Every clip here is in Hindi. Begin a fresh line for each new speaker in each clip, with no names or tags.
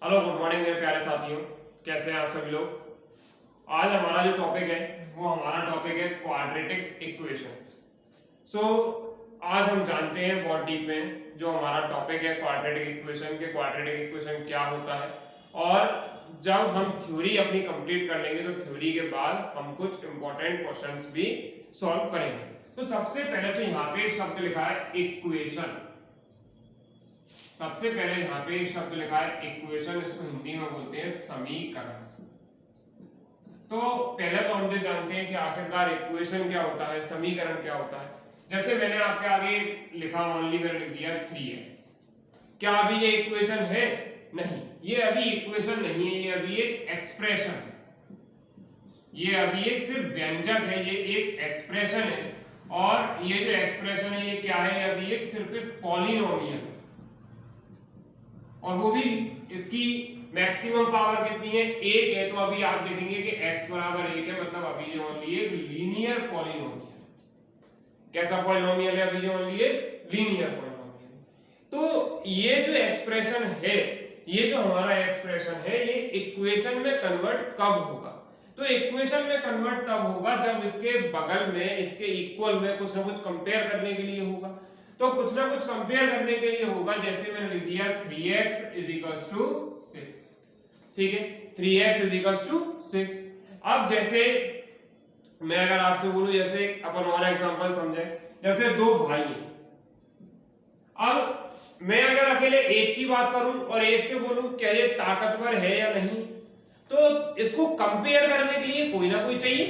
हेलो गुड मॉर्निंग मेरे प्यारे साथियों, कैसे हैं आप सभी लोग। आज हमारा जो टॉपिक है वो हमारा टॉपिक है क्वाड्रेटिक इक्वेशंस। सो आज हम जानते हैं बहुत डीप में जो हमारा टॉपिक है क्वाड्रेटिक इक्वेशन के क्वाड्रेटिक इक्वेशन क्या होता है। और जब हम थ्योरी अपनी कंप्लीट कर लेंगे तो थ्योरी के बाद हम कुछ इंपॉर्टेंट क्वेश्चंस भी सॉल्व करेंगे। तो सबसे पहले तो यहाँ पे एक शब्द लिखा है इक्वेशन। सबसे पहले यहाँ पे एक शब्द लिखा है इक्वेशन, इसको हिंदी में बोलते हैं समीकरण। तो पहले तो हम ये जानते हैं कि आखिरकार इक्वेशन क्या होता है, समीकरण क्या होता है। जैसे मैंने आपके आगे लिखा, ओनली मैंने लिख दिया 3x। क्या अभी ये इक्वेशन है? नहीं, ये अभी इक्वेशन नहीं है, ये अभी एक एक्सप्रेशन है। ये अभी एक सिर्फ व्यंजक है, ये एक एक्सप्रेशन है। और ये जो एक्सप्रेशन है ये क्या है? अभी एक सिर्फ एक पॉलिनोमियल है। और वो भी इसकी मैक्सिमम पावर कितनी है? 1 है। तो अभी आप देखेंगे कि x बराबर 1 है, मतलब अभी जो ओनली एक लीनियर पॉलिनोमियल है। कैसा पॉलिनोमियल है? अभी जो ओनली एक लीनियर पॉलिनोमियल। तो ये जो एक्सप्रेशन है, ये जो हमारा एक्सप्रेशन है, ये इक्वेशन में कन्वर्ट कब होगा? तो इक्वेशन में कन्वर्ट तब होगा जब इसके बगल में, इसके इक्वल में कुछ ना कुछ कंपेयर करने के लिए होगा। तो कुछ ना कुछ कंपेयर करने के लिए होगा। जैसे मैंने लिख दिया 3x = 6। ठीक है, 3x = 6। अब जैसे मैं अगर आपसे बोलूं, जैसे अपन और एग्जांपल समझे, जैसे दो भाई हैं। अब मैं अगर अकेले एक की बात करूं और एक से बोलूं क्या ये ताकतवर है या नहीं, तो इसको कंपेयर करने के लिए कोई ना कोई चाहिए।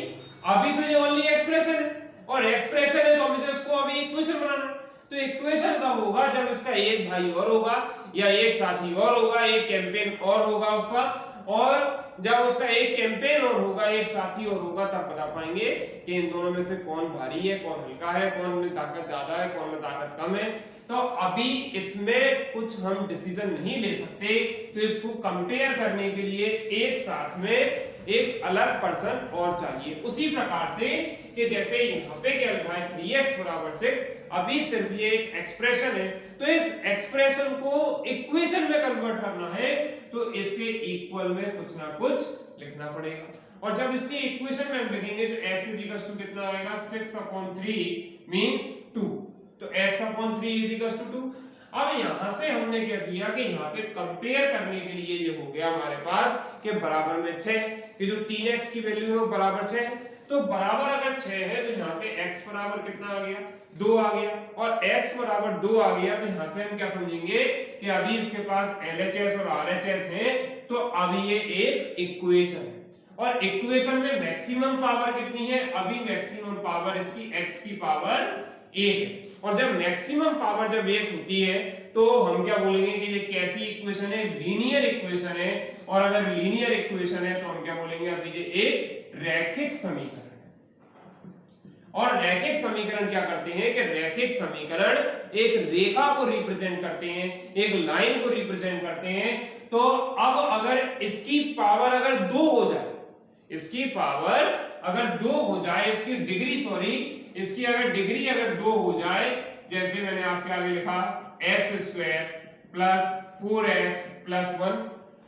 अभी तो ये ओनली एक्सप्रेशन है, और एक्सप्रेशन है तो अभी तो इसको अभी इक्वेशन बनाना है। तो इक्वेशन कब होगा? जब इसका एक भाई और होगा, या एक साथी और होगा, एक कैंपेन और होगा उसका। और जब उसका एक कैंपेन और होगा, एक साथी और होगा, तब बता पाएंगे कि इन दोनों में से कौन भारी है, कौन हल्का है, कौन में ताकत ज्यादा है, कौन में ताकत कम है। तो अभी इसमें कुछ हम डिसीजन नहीं ले सकते। तो इसको कंपेयर करने के लिए एक साथ में एक अलग पर्सन और चाहिए। उसी प्रकार से कि जैसे यहाँ पे क्या लिखा है 3x = 6, अभी सिर्फ ये एक एक्सप्रेशन है। तो इस एक्सप्रेशन को इक्वेशन में कन्वर्ट करना है, तो इसके इक्वल में कुछ ना कुछ लिखना पड़ेगा। और जब इसके इक्वेशन में हम लिखेंगे तो x = कितना आएगा? 6/3 मींस 2। तो x/3 = 2। अब यहां से हमने क्या किया कि यहाँ पे कंपेयर करने के लिए ये हो गया हमारे पास कि बराबर में 6, कि जो 3x की वैल्यू है वो बराबर 6 है। तो बराबर अगर 6 है तो यहाँ से x बराबर कितना आ गया? 2 आ गया। और x बराबर 2 आ गया तो यहाँ से हम क्या समझेंगे कि अभी इसके पास LHS और RHS है, तो अभी ये एक इक्वेशन है। और इक्वेशन में मैक्सिमम पावर कितनी है? अभी मैक्सिमम पावर इसकी x की पावर 1 है। और जब मैक्सिमम पावर जब 1 होती है तो हम क्या बोलेंगे कि ये कैसी इक्वेशन है? लीनियर इक्वेशन है। और अगर लीनियर इक्वेशन है तो हम क्या बोलेंगे? अभी ये एक रैखिक समीकरण है। और रैखिक समीकरण क्या करते हैं कि रैखिक समीकरण एक रेखा को रिप्रेजेंट करते हैं, एक लाइन को रिप्रेजेंट करते हैं। तो अब अगर इसकी पावर अगर 2 हो जाए, इसकी पावर अगर 2 हो जाए, इसकी डिग्री सॉरी इसकी अगर डिग्री अगर 2 हो जाए, जैसे मैंने आपके आगे लिखा x² + 4x + 1,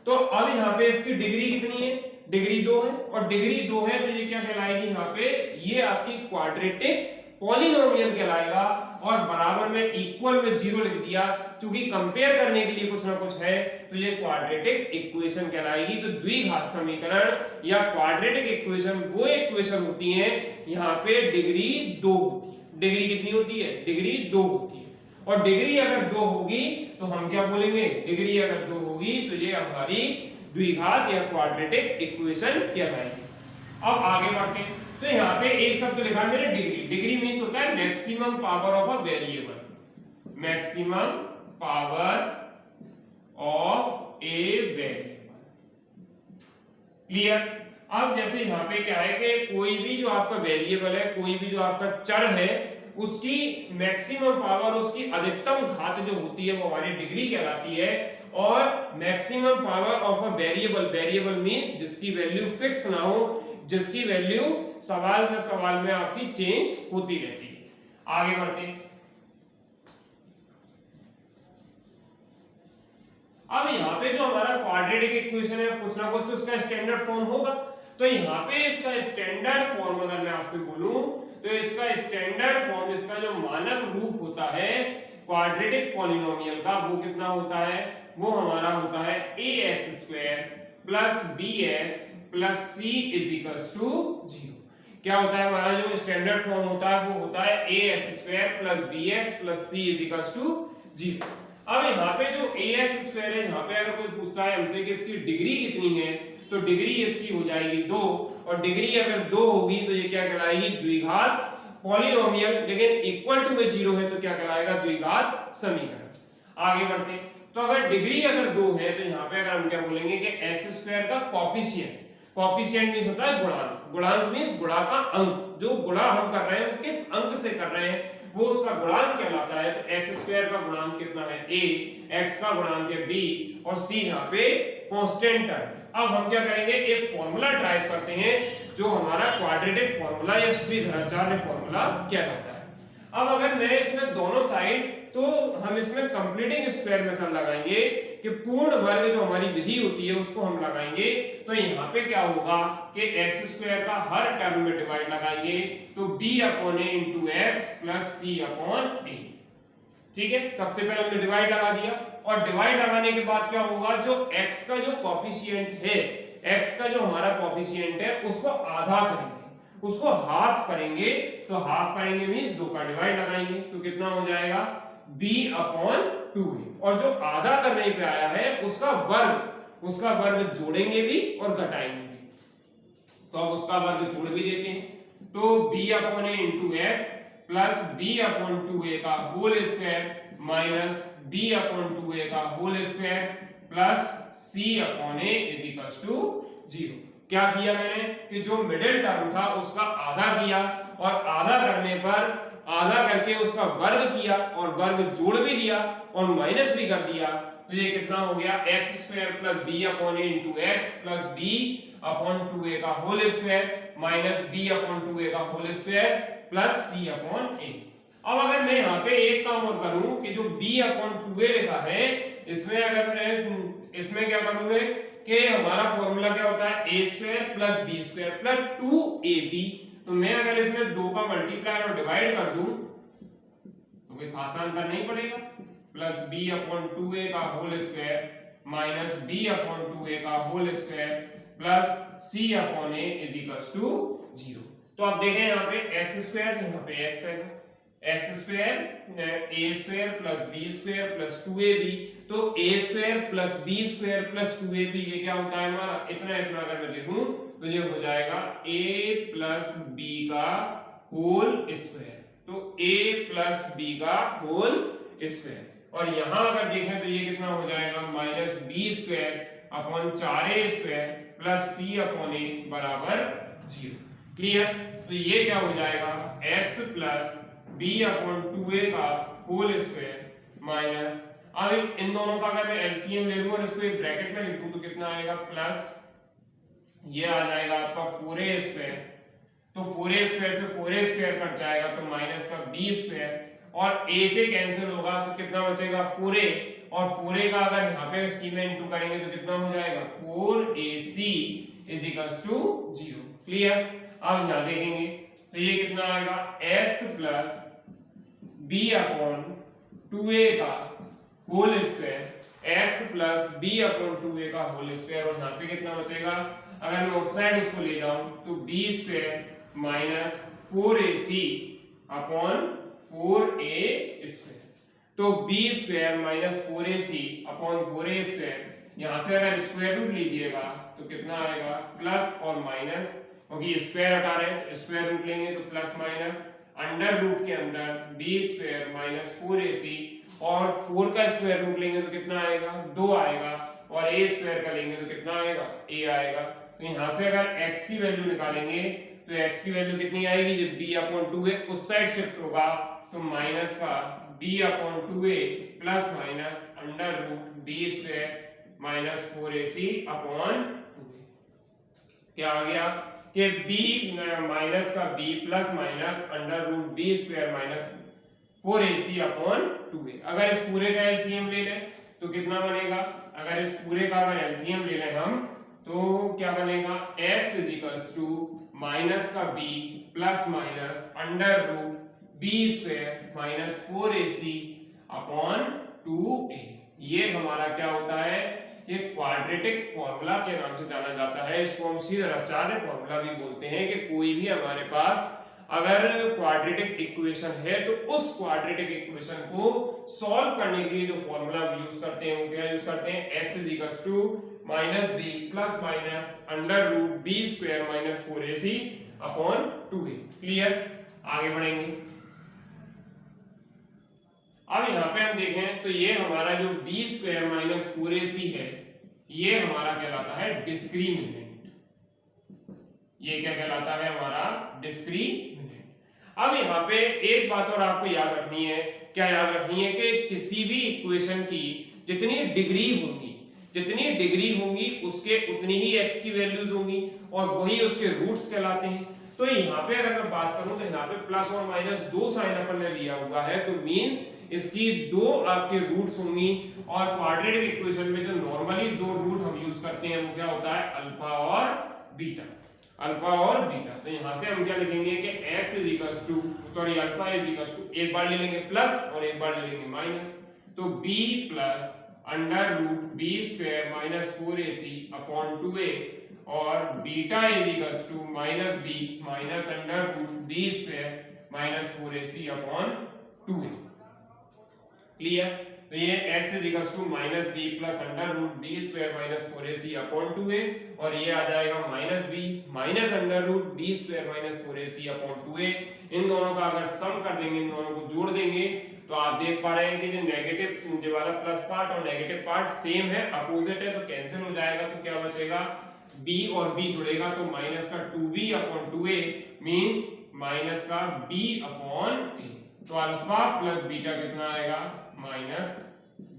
तो अब यहाँ पे इसकी डिग्री कितनी है? डिग्री 2 है। और डिग्री 2 है तो ये क्या कहलाएगी? यहाँ पे ये आपकी क्वाड्रेटिक पॉलिनोमियल कहलाएगा। और बराबर में इक्वल में 0 लिख दिया, क्योंकि कंपेयर करने के लिए कुछ ना कुछ है, तो ये क्वाड्रेटिक इक्वेशन कहलाएगी। तो द्विघात समीकरण या क्वाड्रेटिक इक्वेशन वो इक्वेशन होती है यहाँ पे डिग्री 2 होती है। डिग्री कितनी होती है? डिग्री 2 होती है। और डिग्री अगर 2 होगी तो हम क्या बोलेंगे? डिग्री अगर 2 होगी तो ये हमारी द्विघात या क्वाड्रेटिक इक्वेशन कहलाएगी। अब आगे बढ़ते हैं। तो यहाँ पे एक शब्द लिखा है मैंने डिग्री। डिग्री मींस होता है maximum power of a variable. Maximum power of a variable. Clear? अब जैसे यहाँ पे क्या है कि कोई भी जो आपका वेरिएबल है, कोई भी जो आपका चर है, उसकी मैक्सिमम पावर, उसकी अधिकतम घात जो होती है वो हमारी डिग्री कहलाती है। और maximum power of a variable, variable means जिसकी वैल्यू फिक्स ना हो, जिसकी वैल्यू सवाल में आपकी चेंज होती रहती है। आगे बढ़ते हैं। अब यहाँ पे जो हमारा क्वाड्रेटिक इक्वेशन है कुछ ना कुछ तो इसका स्टैंडर्ड फॉर्म होगा, तो यहाँ पे इसका स्टैंडर्ड फॉर्म अगर मैं आपसे बोलूं तो इसका स्टैंडर्ड फॉर्म, इसका जो मानक रूप होता है क्वाड्रेटिक पॉलिनोमियल का, वो कितना होता है, वो हमारा होता है ax² plus bx plus c is equals to 0। क्या होता है हमारा जो स्टैंडर्ड फॉर्म होता है वो होता है ax² plus bx plus c is equals to 0। अब यहाँ पे जो ax² है, यहाँ पे अगर कोई पूछता है हमसे कि इसकी डिग्री कितनी है, तो डिग्री इसकी हो जाएगी 2, और डिग्री अगर 2 होगी तो ये क्या कहलाएगी, द्विघात पॉलिनोमियल, लेकिन इक्वल टू में 0 है तो क्या कहलाएगा, द्विघात समीकरण। आगे बढ़ते हैं, तो अगर डिग्री अगर 2 है तो यहाँ पे अगर हम क्या बोलेंगे कि x² का कोफिशिएंट, कोफिशिएंट मींस होता है गुणांक, गुणांक मींस गुणा का अंक, जो गुणा हम कर रहे हैं वो किस अंक से कर रहे हैं वो उसका गुणांक कहलाता है। तो x² का गुणांक कितना है a, x का गुणांक है b और c यहाँ पे कांस्टेंट टर्म। अब हम क्या करेंगे, एक फॉर्मूला ड्राइव करते हैं जो हमारा क्वाड्रेटिक फॉर्मूला या श्रीधराचार्य फॉर्मूला क्या कहता है। अब अगर मैं इसमें दोनों साइड, तो हम इसमें कंप्लीटिंग स्क्वायर मेथड लगाएंगे कि पूर्ण वर्ग जो हमारी विधि होती है उसको हम लगाएंगे। तो यहाँ पे क्या होगा कि x² का हर टर्म में डिवाइड लगाएंगे, तो b/a into x plus c/a। ठीक है, सबसे पहले हमने डिवाइड लगा दिया, और डिवाइड लगाने के बाद क्या होगा, जो x का जो कोफिशिएंट है, x का जो हमारा कोफिशिएंट है उसको आधा करेंगे, उसको हाफ करेंगे। तो हाफ करेंगे मींस 2 का डिवाइड लगाएंगे, तो कितना हो जाएगा b/2a, और जो आधा करने पे आया है उसका वर्ग जोड़ेंगे भी और घटाएंगे भी। तो अब उसका वर्ग जोड़ भी देते हैं, तो b/a into x plus b/2a का होल स्क्वायर माइनस b/2a का whole square plus c/a is equals to 0। क्या किया मैंने कि जो मिडिल टर्म था उसका आधा किया, और आधा करने पर आधा करके उसका वर्ग किया और वर्ग जोड़ भी दिया और माइनस भी कर दिया। तो ये कितना हो गया, x² plus b/a into x plus b/2a का होल स्क्वायर माइनस b/2a का होल स्क्वायर प्लस c/a। अब अगर मैं यहाँ पे एक काम और करूं कि जो b/2a लिखा है इसमें अगर मैं इसमें क्या करूंगा कि हमारा फॉर्मूला क्या होता है a² plus b² plus 2ab। तो मैं अगर इसमें 2 का मल्टीप्लाई और डिवाइड कर दूं तो कोई खास अंतर नहीं पड़ेगा, प्लस b/2a का होल स्क्वायर माइनस b/2a का whole square plus c/a is equals to 0। तो अब देखें यहाँ पे x² यहाँ पे x है, x² a² plus b² plus 2ab। तो a² plus b² plus 2ab ये क्या होता है हमारा, इतना इतना अगर मैं लिखूं तो ये हो जाएगा a प्लस b का होल स्क्वायर, तो a प्लस b का होल स्क्वायर। और यहां अगर देखें तो ये कितना हो जाएगा minus b² upon 4a² plus c/a बराबर 0। क्लियर, तो ये क्या हो जाएगा x प्लस b/2a का होल स्क्वायर माइनस, अब इन दोनों का अगर मैं एलसीएम ले लूं और इसको एक ब्रैकेट में लिखूं तो कितना आएगा, प्लस ये आ जाएगा आपका 4a², तो 4a² से 4a² कट जाएगा तो माइनस का b², और a से कैंसिल होगा तो कितना बचेगा 4a, और 4a का अगर यहाँ पे c में इंटू करेंगे तो कितना हो जाएगा 4ac is equals to 0। Clear, अब यहाँ देखेंगे तो ये कितना आएगा x प्लस b/2a का whole square, x plus b/2a का होल स्क्वायर, और यहाँ से कितना बचेगा, अगर मैं उस साइड उसको ले जाऊं तो b² minus 4ac upon 4a², तो b² minus 4ac upon 4a², यहाँ से अगर स्क्वायर रूट लीजिएगा तो कितना आएगा प्लस और माइनस, क्योंकि स्क्वायर हटा रहे हैं स्क्वायर रूट लेंगे तो प्लस माइनस, अंडर रूट के अंदर b² माइनस 4ac, और 4 का स्क्वायर रूट लेंगे तो कितना आएगा 2 आएगा, और a² का लेंगे तो कितना आएगा a आएगा। तो यहाँ से अगर x की वैल्यू निकालेंगे तो x की वैल्यू कितनी आएगी, जब b/2a उस साइड शिफ्ट होगा तो माइनस का b/2a plus minus under root b² minus 4ac upon 2a। क्या आ गया कि b माइनस का b plus minus under root b² minus 4ac upon 2a। अगर इस पूरे का एलसीएम ले लें तो कितना बनेगा अगर इस पूरे का अगर एलसीएम ले लें हम तो क्या बनेगा, x इज टू माइनस का b plus minus under root B square minus 4ac upon 2a। ये हमारा क्या होता है, ये क्वाड्रेटिक फॉर्मूला के नाम से जाना जाता है। इसको हम सीधे फॉर्मूला भी बोलते हैं कि कोई भी हमारे पास अगर क्वाड्रेटिक इक्वेशन है तो उस क्वाड्रेटिक इक्वेशन को सॉल्व करने के लिए जो फॉर्मूला यूज करते हैं वो क्या यूज करते हैं, x is equals to minus B plus minus under root B square minus 4ac upon 2a। Clear, आगे बढ़ेंगे। अब यहाँ पे हम देखें तो ये हमारा जो बी स्क्वायर माइनस 4ac है ये हमारा कहलाता है डिस्क्रिमिनेंट। ये क्या कहलाता है, हमारा डिस्क्रिमिनेंट। अब यहाँ पे एक बात और आपको याद रखनी है, क्या याद रखनी है कि किसी भी इक्वेशन की जितनी डिग्री होंगी उसके उतनी ही x की वैल्यूज होंगी और वही उसके रूट्स कहलाते हैं। तो यहाँ पे अगर मैं बात करूं तो यहाँ पे प्लस और माइनस दो साइन अपन ने लिया हुआ है तो मींस इसकी दो आपके रूट्स होंगी। और क्वाड्रेटिक इक्वेशन में जो नॉर्मली दो रूट हम यूज करते हैं वो क्या होता है, अल्फा और बीटा। तो यहां से हम क्या लिखेंगे कि x is equals to sorry alpha is equals to एक बार ले लेंगे प्लस और एक बार ले लेंगे माइनस, तो b plus under root B square minus 4ac upon 2a और beta is equals to minus b minus under root B square minus 4ac upon 2a। Clear, तो ये x is equals to minus B plus under root B square minus 4ac upon 2a और ये आ जाएगा minus B minus under root B square minus 4ac upon 2a। इन दोनों का अगर सम कर देंगे, इन दोनों को जोड़ देंगे तो आप देख पा रहे हैं कि जो नेगेटिव जो वाला प्लस पार्ट और नेगेटिव पार्ट सेम है, अपोजिट है, तो कैंसिल हो जाएगा। तो क्या बचेगा, b और b जुड़ेगा तो माइनस का 2b upon 2a means minus का b अपॉन a। तो अल्फा प्लस बीटा कितना आएगा, माइनस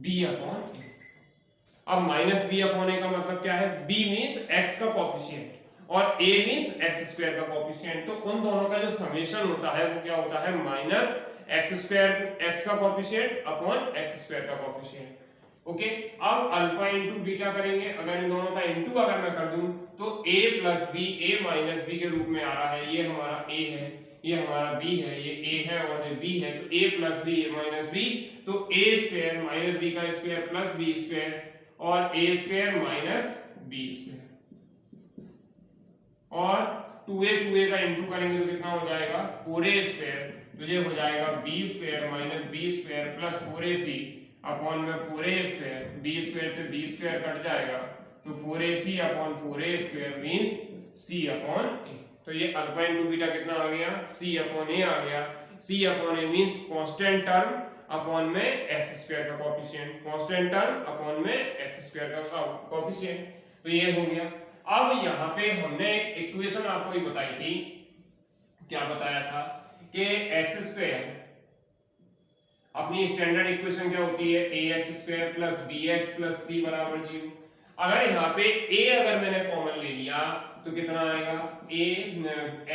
b अपॉन a। अब माइनस b अपॉन a का मतलब क्या है, b मींस x का कोएफिशिएंट और a मींस x स्क्वायर का कोएफिशिएंट। तो उन दोनों का जो समेशन होता है वो क्या होता है, माइनस x स्क्वायर x का कोएफिशिएंट अपॉन x स्क्वायर का कोएफिशिएंट। ओके, अब अल्फा इंटू बीटा करेंगे, अगर इन दोनों का इंटू अगर मैं कर दूं तो a plus b a minus b के रूप में आ रहा है। ये हमारा a है, ये हमारा b है, ये a है और ये b है, तो a plus b a minus b, तो a स्क्वायर माइनस b का स्क्वायर प्लस b स्क्वायर और a square minus b square और 2a का इंटू करेंगे तो कितना हो जाएगा, 4a स्क्वायर, तो ये हो जाएगा b square minus b square plus 4ac upon में 4a स्क्वायर, b स्क्वायर से b स्क्वायर कट जाएगा तो 4ac upon 4a square means c upon a। तो ये अल्फा इनटू बीटा कितना आ गया, c अपॉन a आ गया। c upon a means constant term upon में x स्क्वायर का कोएफिशिएंट, कांस्टेंट टर्म अपॉन में x स्क्वायर का कोएफिशिएंट। तो ये हो गया। अब यहाँ पे हमने एक इक्वेशन आपको ही बताई थी, क्या बताया था कि x स्क्वायर अपनी स्टैंडर्ड इक्वेशन क्या होती है, ax square plus bx plus c बराबर 0। अगर यहाँ पे a अगर मैंने कॉमन ले लिया तो कितना आएगा, a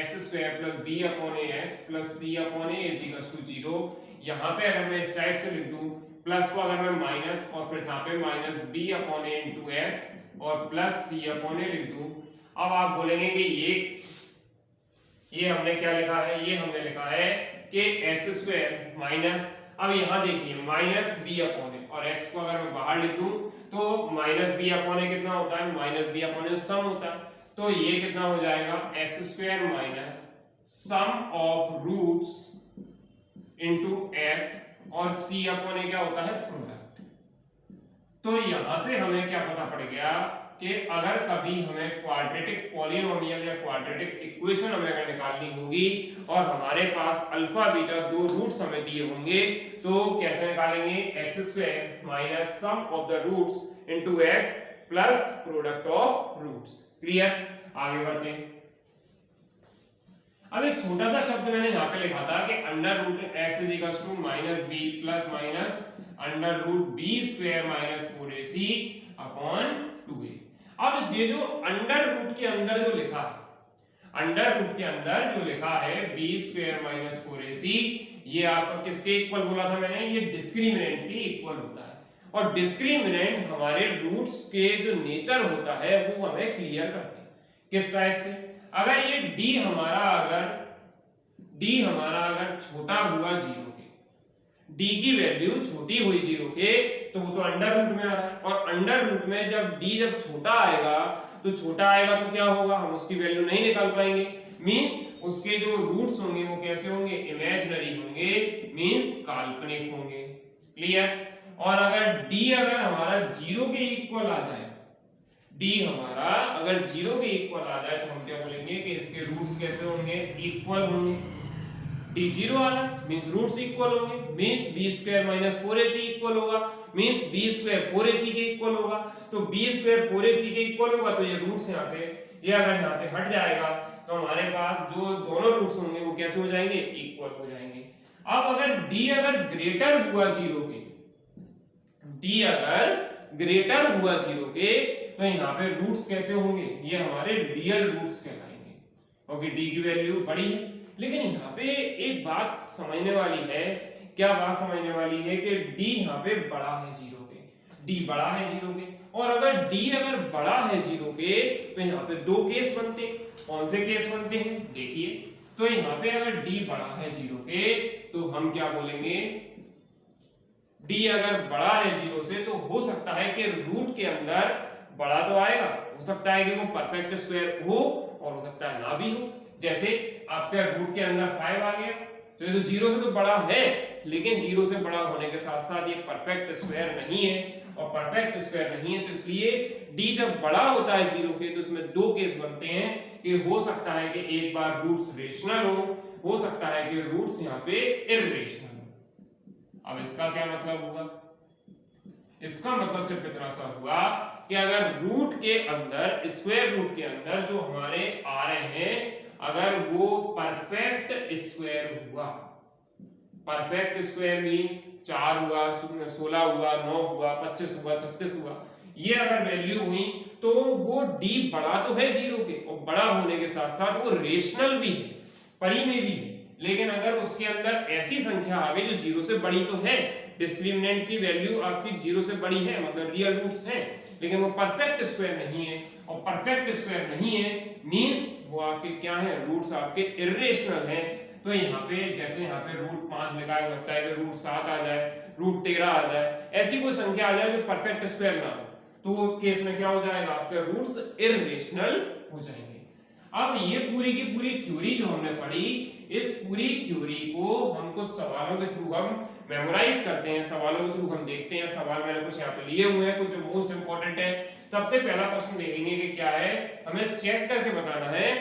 x square plus b upon ax plus c upon a is equals to 0। यहाँ पे अगर मैं इस टाइप से लिख दूं, प्लस को अगर मैं माइनस और फिर यहाँ पे minus b upon a into x और प्लस c अपॉन a लिख दूं। अब आप बोलेंगे कि ये हमने क्या लिखा है, ये हमने लिखा है कि x स्क्वायर माइनस, अब यहाँ देखिए माइनस b अपॉन a और x को अगर मैं बाहर लिख दूं तो माइनस b अपॉन a कितना होता है, minus b upon a sum होता है। तो ये कितना हो जाएगा, x square minus sum of roots into x और c अपॉन a क्या होता है, प्रोडक्ट। तो यहां से हमें क्या पता पड़ गया कि अगर कभी हमें क्वाड्रेटिक पॉलिनोमियल या क्वाड्रेटिक इक्वेशन हमें अगर निकालनी होगी और हमारे पास अल्फा बीटा दो रूट्स हमें दिए होंगे तो कैसे निकालेंगे, x square minus sum of the roots into x plus product of roots. Clear, आगे बढ़ते हैं। अब एक छोटा सा शब्द मैंने यहाँ पे लिखा था कि under root x is equals to minus B plus minus under root B square minus 4ac upon 2a। अब ये जो अंडर रूट के अंदर जो लिखा है, अंडर रूट के अंदर जो लिखा है b स्क्वायर माइनस 4ac, ये आपका किसके इक्वल बोला था मैंने, ये डिस्क्रिमिनेंट के इक्वल होता है। और डिस्क्रिमिनेंट हमारे रूट्स के जो नेचर होता है वो हमें क्लियर करते हैं। किस टाइप से? अगर ये d हमारा अगर छोटा हुआ 0 के, d की वैल्यू छोटी हुई 0 के, तो वो तो अंडर रूट में आ रहा है, और अंडर रूट में जब d जब छोटा आएगा तो क्या होगा, हम उसकी वैल्यू नहीं निकाल पाएंगे। मींस उसके जो रूट्स होंगे वो कैसे होंगे, इमेजिनरी होंगे, मींस काल्पनिक होंगे। क्लियर? और अगर d अगर हमारा 0 के इक्वल आ जाए, d हमारा अगर 0 के इक्वल आ जाए तो हम क्या बोलेंगे कि इसके रूट्स कैसे होंगे, इक्वल होंगे। d 0 आ रहा है मींस रूट्स इक्वल होंगे, मींस b² - 4ac इक्वल होगा, मींस b² 4ac के इक्वल होगा। तो b² 4ac के इक्वल होगा तो ये रूट्स यहां से, ये अगर यहां से हट जाएगा तो हमारे पास जो दोनों रूट्स होंगे वो कैसे हो जाएंगे, इक्वल हो जाएंगे। अब अगर d अगर ग्रेटर हुआ 0 के, d अगर ग्रेटर हुआ 0 के, तो यहाँ पे रूट्स कैसे होंगे, ये हमारे रियल रूट्स कहलाएंगे, क्योंकि d की वैल्यू बड़ी है। लेकिन यहाँ पे एक बात समझने वाली है, क्या बात समझने वाली है कि d यहाँ पे बड़ा है 0 के, d बड़ा है 0 के, और अगर d अगर बड़ा है 0 के तो यहाँ पे दो केस बनते हैं। कौन से केस बनते हैं देखिए, तो यहाँ पे अगर d बड़ा है 0 के तो हम क्या बोलेंगे, d अगर बड़ा है 0 से तो हो सकता है कि रूट के अंदर बड़ा तो आएगा, हो सकता है कि वो परफेक्ट स्क्वायर हो और हो सकता है ना भी हो। जैसे आपका रूट के अंदर 5 आ गया तो ये तो 0 से तो बड़ा है, लेकिन 0 से बड़ा होने के साथ साथ ये परफेक्ट स्क्वायर नहीं है, और परफेक्ट स्क्वायर नहीं है तो इसलिए d जब बड़ा होता है 0 के तो इसमें दो केस बनते हैं कि हो सकता है कि एक बार रूट्स रेशनल हो सकता है कि रूट्स यहाँ पे इररेशनल हो। अब इसका क्या मतलब हुआ, इसका मतलब सिर्फ इतना सा हुआ कि अगर रूट के अंदर, स्क्वायर रूट के अंदर जो हमारे आ रहे हैं, अगर वो परफेक्ट स्क्वायर हुआ, परफेक्ट स्क्वायर मींस 4 हुआ, 16 हुआ, 9 हुआ, 25 हुआ, 36 हुआ, ये अगर वैल्यू हुई तो वो d बड़ा तो है 0 के, और बड़ा होने के साथ साथ वो रेशनल भी है, परी में भी है। लेकिन अगर उसके अंदर ऐसी संख्या आ गई जो 0 से बड़ी तो है, डिस्क्रिमिनेंट की वैल्यू आपकी 0 से बड़ी है, मतलब रियल रूट्स हैं, लेकिन वो परफेक्ट स्क्वायर नहीं है, और परफेक्ट स्क्वायर नहीं है मींस वो आपके क्या है, रूट्स आपके इररेशनल हैं। तो यहाँ पे जैसे यहाँ पे रूट 5 लिखा है, लगता है कि रूट 7 आ जाए, रूट 13 आ जाए, ऐसी कोई संख्या आ जाए जो परफेक्ट स्क्वायर ना हो, तो उस केस में क्या हो जाएगा, आपके रूट्स इररेशनल हो जाएंगे। अब ये पूरी की पूरी थ्योरी जो हमने पढ़ी, इस पूरी थ्योरी को हम कुछ सवालों के थ्रू हम मेमोराइज करते हैं, सवालों के थ्रू हम देखते हैं। सवाल मैंने कुछ यहाँ पे लिए हुए हैं, कुछ जो मोस्ट इंपॉर्टेंट है। सबसे पहला क्वेश्चन देखेंगे कि क्या है, हमें चेक करके बताना है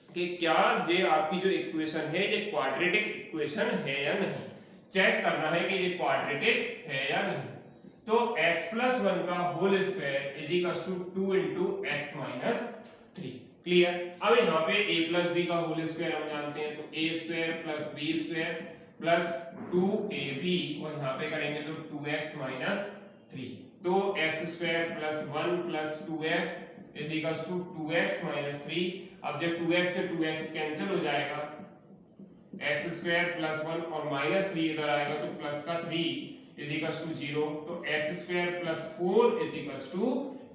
कि क्या ये आपकी जो इक्वेशन है ये क्वाड्रेटिक इक्वेशन है या नहीं। चेक करना है कि ये क्वाड्रेटिक है या नहीं। तो x + 1 का होल स्क्वायर = 2 × x - 3। क्लियर? अब यहाँ पे a + b का होल स्क्वायर हम जानते हैं, तो a² + b² + 2ab, और यहाँ पे करेंगे तो 2x - 3। तो x² + 1 + 2x = 2x - 3। अब जब 2x से 2x कैंसिल हो जाएगा, x² + 1 और -3 इधर आएगा तो प्लस का 3 = 0। तो x² + 4 =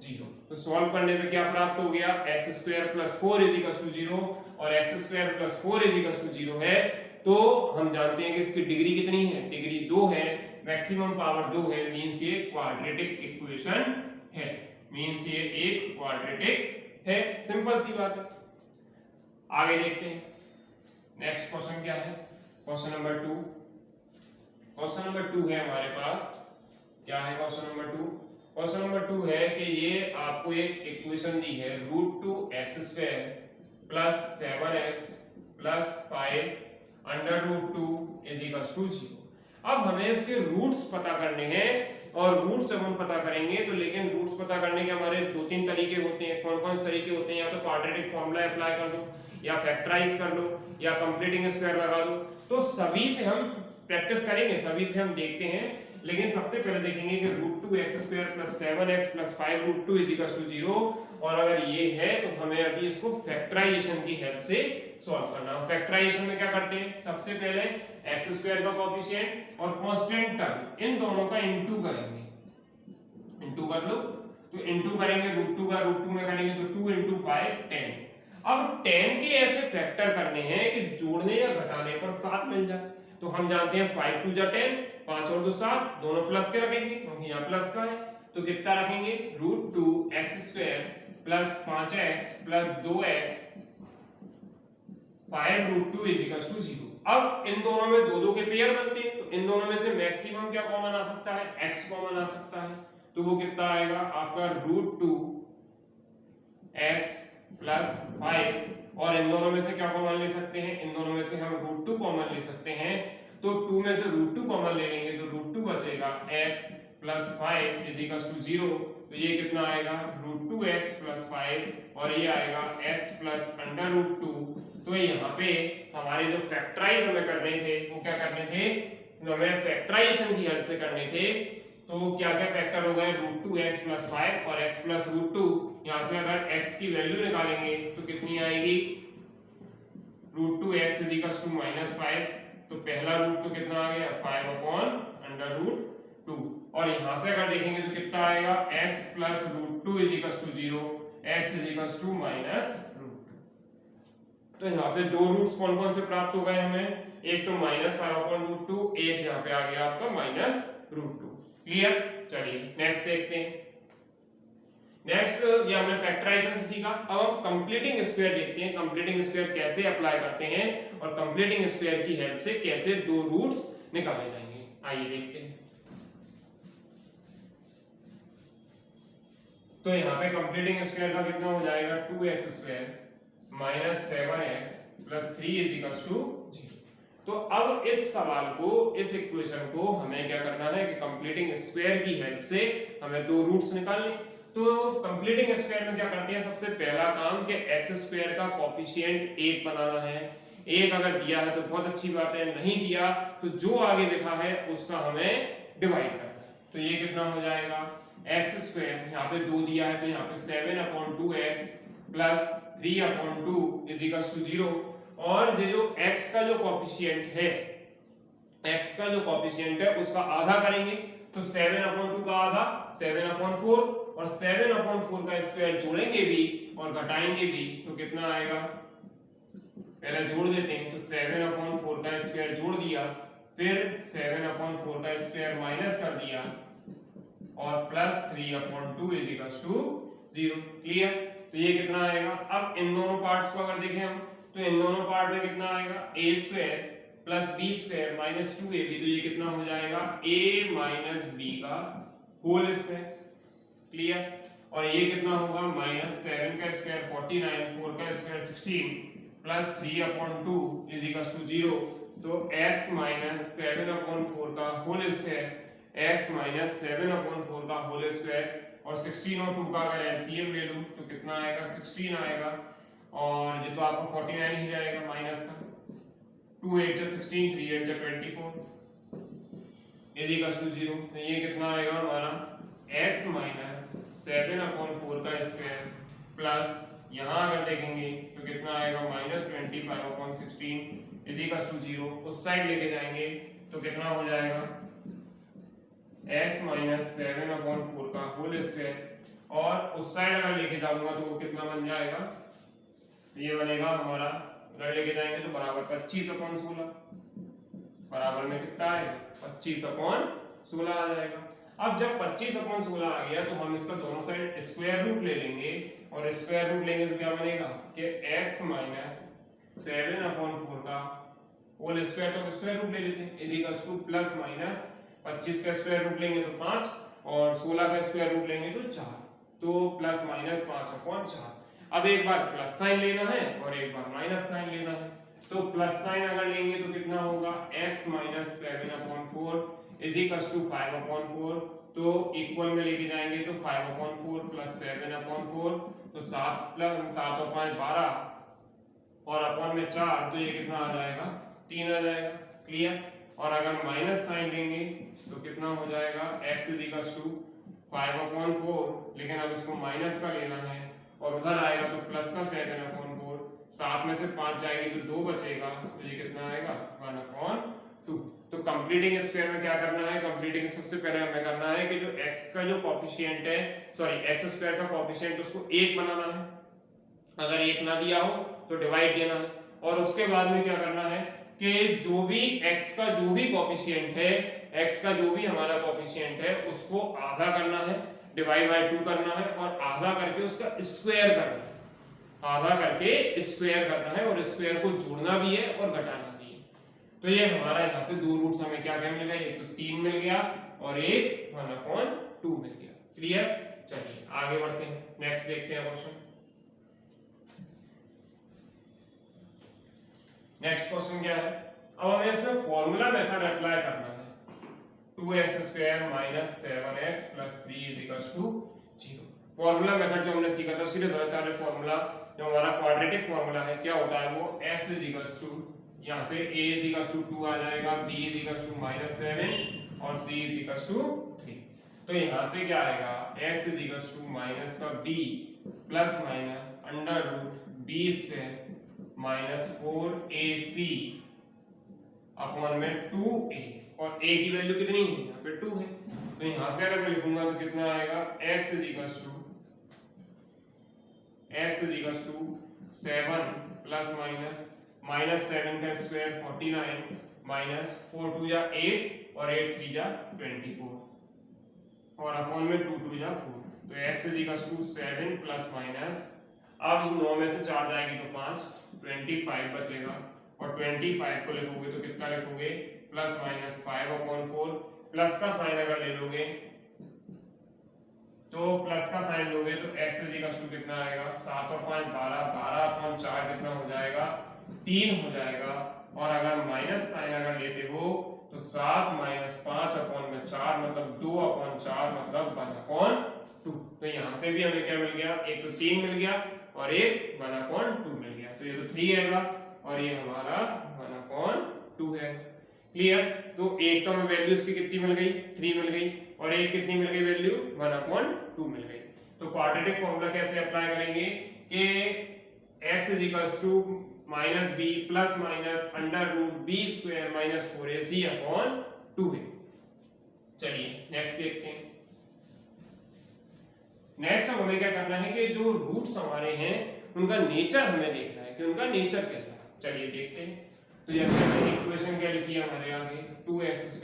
0। तो सॉल्व करने पे क्या प्राप्त हो गया, x² + 4 = 0, और x² + 4 = 0 है। तो हम जानते हैं कि इसकी डिग्री कितनी है, डिग्री 2 है, मैक्सिमम पावर 2 है, मींस ये क्वाड्रेटिक इक्वेशन है, मींस ये एक क्वाड्रेटिक है। सिंपल सी बात है। आगे देखते हैं नेक्स्ट क्वेश्चन क्या है, क्वेश्चन नंबर 2। क्वेश्चन नंबर 2 है हमारे पास, क्या है क्वेश्चन नंबर 2? क्वेश्चन नंबर 2 है कि ये आपको एक इक्वेशन दी है, √2x² + 7x + 5 √2 = 0। अब हमें इसके रूट्स पता करने हैं, और रूट्स जब हम पता करेंगे तो, लेकिन रूट्स पता करने के हमारे 2-3 तरीके होते हैं। कौन कौन से तरीके होते हैं, या तो क्वाड्रेटिक फॉर्मूला अप्लाई कर दो, या फैक्टराइज कर लो, या कंप्लीटिंग स्क्वायर लगा दो। तो सभी से हम प्रैक्टिस करेंगे, सभी से हम देखते हैं, लेकिन सबसे पहले देखेंगे कि √2x² + 7x + 5 √2 = 0, और अगर ये है तो हमें अभी इसको फैक्टराइजेशन की हेल्प से सॉल्व करना है। फैक्टराइजेशन में क्या करते हैं, सबसे पहले x² का कोएफिशिएंट और कांस्टेंट टर्म इन दोनों का इनटू करेंगे, इंटू कर लो, तो इंटू करेंगे रूट 2 का रूट 2 में करेंगे तो 2 इंटू 5 10। अब 10 के ऐसे फैक्टर करने हैं कि जोड़ने या घटाने पर 7 मिल जाए। तो हम जानते हैं 5 2 जा 10, 5 और 2 7, दोनों प्लस के रखेंगे क्योंकि यहाँ प्लस का है। तो कितना रखेंगे root 2 X square plus 5x plus 2x 5 root 2 is equal to 0। अब इन दोनों में दो दो के पेयर बनते हैं, तो इन दोनों में से मैक्सिमम क्या कॉमन आ सकता है, x कॉमन आ सकता है। तो वो कितना आएगा आपका रूट 2 x प्लस 5, और इन दोनों में से क्या कॉमन ले सकते हैं, इन दोनों में से हम रूट 2 कॉमन ले सकते हैं। तो 2 में से रूट 2 कॉमन ले लेंगे तो रूट 2 बचेगा x plus 5 is equal to 0। तो ये कितना आएगा रूट 2x प्लस 5 और ये आएगा x प्लस अंडर रूट 2। तो यहाँ पे हमारे जो फैक्टराइज हमें करने थे वो क्या करने थे, हमें फैक्टराइजेशन की हेल्प से करने थे। तो क्या क्या फैक्टर हो गए रूट 2x प्लस 5 और x प्लस रूट 2। यहाँ से अगर x की वैल्यू निकालेंगे तो कितनी आएगी root 2x is equal to -5। तो पहला रूट तो कितना आ गया 5 अपॉन अंडर रूट 2, और यहाँ से अगर देखेंगे तो कितना आएगा x plus root 2 is equal to 0, x is equal to minus root 2। तो यहाँ पे दो रूट्स कौन कौन से प्राप्त हो गए हमें, एक तो -5 अपॉन रूट 2, एक यहाँ पे आ गया आपका माइनस रूट 2। क्लियर। चलिए नेक्स्ट देखते हैं। नेक्स्ट ये हमने फैक्टराइजेशन से सीखा। अब हम कंप्लीटिंग स्क्वायर देखते हैं, कंप्लीटिंग स्क्वायर कैसे अप्लाई करते हैं और कंप्लीटिंग स्क्वायर की हेल्प से कैसे दो रूट्स निकाले जाएंगे। आइए देखते हैं। तो यहाँ पे कंप्लीटिंग स्क्वायर का कितना हो जाएगा 2x square minus 7x plus 3 is equal to 0। तो अब इस सवाल को, इस इक्वेशन को हमें क्या करना है कि कंप्लीटिंग स्क्वायर की हेल्प से हमें दो रूट्स निकालने। तो कंप्लीटिंग स्क्वायर में क्या करते हैं, सबसे पहला काम कि x स्क्वायर का कोफिशिएंट 1 बनाना है। 1 अगर दिया है तो बहुत अच्छी बात है, नहीं दिया तो जो आगे लिखा है उसका हमें डिवाइड करना है। तो ये कितना हो जाएगा x स्क्वायर, यहाँ पे 2 दिया है तो यहाँ पे 7 upon 2x plus 3 upon 2 is equal to 0। और ये जो x का जो कोफिशिएंट है, x का जो कोफिशिएंट है उसका आधा करेंगे तो 7 अपॉन 2 का आधा 7 अपॉन 4, और 7 अपॉन 4 का स्क्वायर जोड़ेंगे भी और घटाएंगे भी तो कितना आएगा, पहले जोड़ देते हैं। तो 7 अपॉन 4 का स्क्वायर जोड़ दिया, फिर 7 अपॉन 4 का स्क्वायर माइनस कर दिया और plus 3 upon 2 is equal to 0। Clear. तो ये कितना आएगा, अब इन दोनों पार्ट्स को अगर देखें हम तो इन दोनों पार्ट में कितना आएगा a square plus b square minus 2ab। तो ये कितना हो जाएगा a माइनस b का होल स्क्वायर। क्लियर। और ये कितना होगा माइनस 7 का स्क्वायर 49, 4 का square 16 plus 3 upon 2 is equal to 0। तो x माइनस 7 अपॉन 4 का whole square, x minus 7 upon 4 का होल स्क्वायर, और 16 और 2 का अगर एलसीएम ले लूं तो कितना आएगा 16 आएगा, और ये तो आपको 49 ही रहेगा माइनस का। 2 8 जा 16, 3 8 जा 24 इज इक्वल टू 0। तो ये कितना आएगा हमारा x माइनस 7 अपॉन 4 का स्क्वायर प्लस यहाँ अगर देखेंगे तो कितना आएगा minus 25 upon 16 is equal to 0। उस साइड लेके जाएंगे तो कितना हो जाएगा x माइनस 7 अपॉन 4 का होल स्क्वायर, और उस साइड अगर लेके जाऊंगा तो वो कितना बन जाएगा, ये बनेगा हमारा, अगर लेके जाएंगे तो बराबर 25 अपॉन 16, बराबर में कितना है 25 अपॉन 16 आ जाएगा। अब जब 25 अपॉन 16 आ गया तो हम इसका दोनों साइड स्क्वायर रूट ले लेंगे, और स्क्वायर रूट लेंगे तो क्या बनेगा कि x माइनस 7 अपॉन 4 का होल स्क्वायर, तो स्क्वायर रूट ले लेते हैं is equal two plus minus 25 का स्क्वायर रूट लेंगे तो 5 और 16 का स्क्वायर रूट लेंगे तो 4, तो प्लस माइनस 5 अपॉन 4। अब एक बार प्लस साइन लेना है और एक बार माइनस साइन लेना है। तो प्लस साइन अगर लेंगे तो कितना होगा x minus 7 upon 4 is equal to 5 upon 4, तो इक्वल में लेके जाएंगे तो 5 अपॉन 4 प्लस 7 अपॉन 4, तो 7 प्लस 7 और 5 12 और अपॉन में 4, तो ये कितना आ जाएगा 3 आ जाएगा। क्लियर। और अगर माइनस साइन लेंगे तो कितना हो जाएगा x is equal to 5 upon 4, लेकिन अब इसको माइनस का लेना है और उधर आएगा तो प्लस का 7 अपॉन 4, 7 में से 5 जाएगी तो 2 बचेगा, तो ये कितना आएगा 1 अपॉन 2। तो कंप्लीटिंग स्क्वायर में क्या करना है, कंप्लीटिंग सबसे पहले हमें करना है कि जो x का जो कोएफिशिएंट है, सॉरी x स्क्वायर का कोएफिशिएंट उसको 1 बनाना है, अगर 1 ना दिया हो तो डिवाइड देना है, और उसके बाद में क्या करना है कि जो भी x का जो भी कोएफिशिएंट है, x का जो भी हमारा कोएफिशिएंट है उसको आधा करना है, डिवाइड बाय 2 करना है, और आधा करके उसका स्क्वायर करना है, आधा करके स्क्वायर करना है, और स्क्वायर को जोड़ना भी है और घटाना भी है। तो ये हमारा यहाँ से दो रूट्स हमें क्या क्या मिल गए, एक तो 3 मिल गया और एक 1/2 मिल गया। क्लियर? चलिए आगे बढ़ते हैं, नेक्स्ट देखते हैं क्वेश्चन। नेक्स्ट क्वेश्चन क्या है, अब हमें इसमें फॉर्मूला मेथड अप्लाई करना है। 2x² - 7x + 3 = 0। फॉर्मूला मेथड जो हमने सीखा था सीधे फॉर्मूला, जो हमारा क्वाड्रेटिक फॉर्मूला है, क्या होता है वो x यहाँ से a 2 आ जाएगा, b -7 और c 3। तो यहाँ से क्या आएगा, x माइनस का b plus minus under root b square minus 4ac upon में 2a, और a की वैल्यू कितनी है, यहाँ पे 2 है। तो यहाँ से अगर मैं लिखूंगा तो कितना आएगा, x 7 प्लस माइनस 7 का स्क्वायर 49 माइनस 4 2 जा 8 और 8 3 जा 24 और अपॉन में 2 2 जा 4। तो x 7 प्लस माइनस, अब 9 में से 4 जाएगी तो 5, 25 बचेगा, और 25 को लिखोगे तो कितना लिखोगे, प्लस माइनस 5/4। प्लस का साइन अगर ले लोगे तो प्लस का साइन लोगे तो x कितना आएगा, 7 और 5 12, 12/4 कितना हो जाएगा, 3 हो जाएगा। और अगर माइनस साइन अगर लेते हो तो 7 - 5/4 मतलब 2/4 मतलब 1/2। तो यहाँ से भी हमें क्या मिल गया, एक तो 3 मिल गया और एक 1/2 मिल गया। तो ये तो 3 आएगा और ये हमारा 1/2 है। क्लियर? तो एक तो हमें वैल्यू उसकी कितनी मिल गई, 3 मिल गई, और एक कितनी मिल गई वैल्यू, 1/2 मिल गई। तो क्वाड्रेटिक फॉर्मूला कैसे अप्लाई करेंगे कि x -b plus minus under root b square minus 4ac/2 है। चलिए नेक्स्ट देखते हैं। नेक्स्ट हमें क्या करना है कि जो रूट्स हमारे हैं उनका नेचर हमें देखना है कि उनका नेचर कैसा है। चलिए देखते हैं। तो जैसे हमने इक्वेशन क्या लिखी है हमारे आगे, 2x²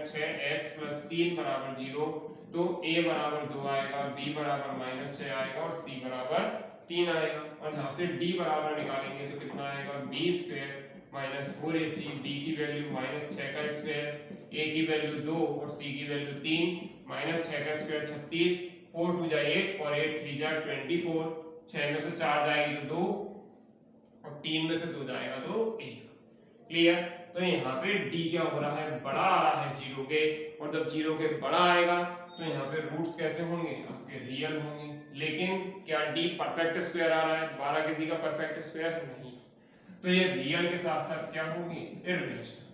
- 6x + 3 = 0। तो a बराबर 2 आएगा, b बराबर -6 आएगा और c बराबर 3 आएगा। और यहाँ से d बराबर निकालेंगे तो कितना आएगा, b² - 4ac, b की वैल्यू -6 का स्क्वायर, a की वैल्यू 2 और c की वैल्यू 3, -6 का स्क्वायर 36, 4 2 जा 8 और 8 3 जा 24, 6 में से 4 जाएगी तो 2 और 3 में से 2 जाएगा तो 1। क्लियर? तो यहाँ पे d क्या हो रहा है, बड़ा आ रहा है 0 के, और जब 0 के बड़ा आएगा तो यहाँ पे रूट्स कैसे होंगे, आपके रियल होंगे। लेकिन क्या d परफेक्ट स्क्वायर आ रहा है, 12 किसी का परफेक्ट स्क्वायर नहीं, तो ये रियल के साथ साथ क्या होंगे, इररेशनल।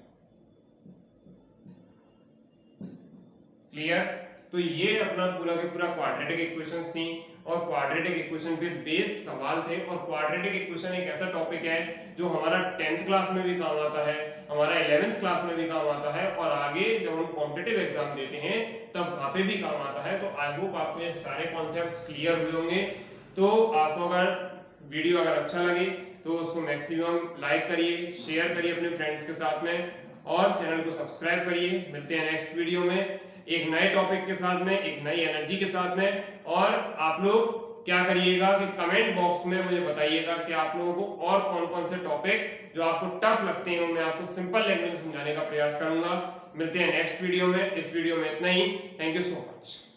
क्लियर? तो ये अपना पूरा के पूरा क्वाड्रेटिक इक्वेशंस थी, और क्वाड्रेटिक इक्वेशन पे बेस सवाल थे। और क्वाड्रेटिक इक्वेशन एक ऐसा टॉपिक है जो हमारा 10th क्लास में भी काम आता है, हमारा 11th क्लास में भी काम आता है, और आगे जब हम कॉम्पिटिटिव एग्जाम देते हैं तब वहां पे भी काम आता है। तो आई होप आपको ये सारे कॉन्सेप्ट्स क्लियर हुए होंगे। तो आपको अगर वीडियो अगर अच्छा लगे तो उसको मैक्सिमम लाइक करिए, शेयर करिए अपने फ्रेंड्स के साथ में, और चैनल को सब्सक्राइब करिए। मिलते हैं नेक्स्ट वीडियो में एक नए टॉपिक के साथ में, एक नई एनर्जी के साथ में। और आप लोग क्या करिएगा कि कमेंट बॉक्स में मुझे बताइएगा कि आप लोगों को और कौन कौन से टॉपिक जो आपको टफ लगते हैं मैं आपको सिंपल लैंग्वेज में समझाने का प्रयास करूंगा। मिलते हैं नेक्स्ट वीडियो में। इस वीडियो में इतना ही। Thank you so much.